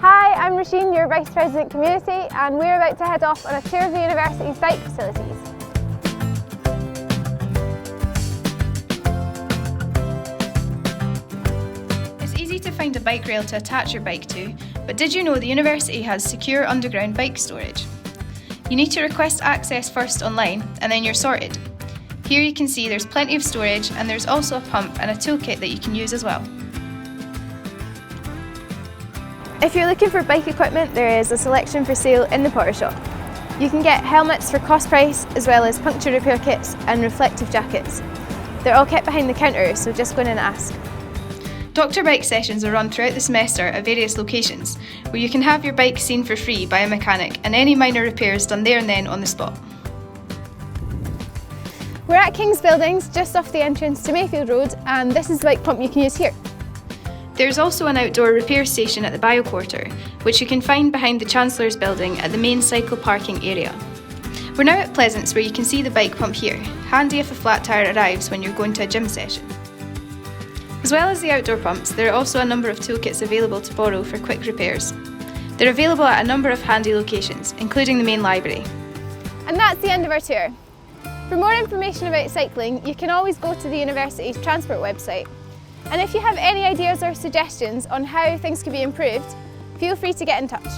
Hi, I'm Rosheen, your Vice President Community, and we're about to head off on a tour of the university's bike facilities. It's easy to find a bike rail to attach your bike to, but did you know the university has secure underground bike storage? You need to request access first online, and then you're sorted. Here you can see there's plenty of storage, and there's also a pump and a toolkit that you can use as well. If you're looking for bike equipment, there is a selection for sale in the Potter shop. You can get helmets for cost price, as well as puncture repair kits and reflective jackets. They're all kept behind the counter, so just go in and ask. Doctor bike sessions are run throughout the semester at various locations, where you can have your bike seen for free by a mechanic and any minor repairs done there and then on the spot. We're at King's Buildings, just off the entrance to Mayfield Road, and this is the bike pump you can use here. There's also an outdoor repair station at the Bio Quarter, which you can find behind the Chancellor's building at the main cycle parking area. We're now at Pleasance, where you can see the bike pump here, handy if a flat tyre arrives when you're going to a gym session. As well as the outdoor pumps, there are also a number of toolkits available to borrow for quick repairs. They're available at a number of handy locations, including the main library. And that's the end of our tour. For more information about cycling, you can always go to the university's transport website. And if you have any ideas or suggestions on how things could be improved, feel free to get in touch.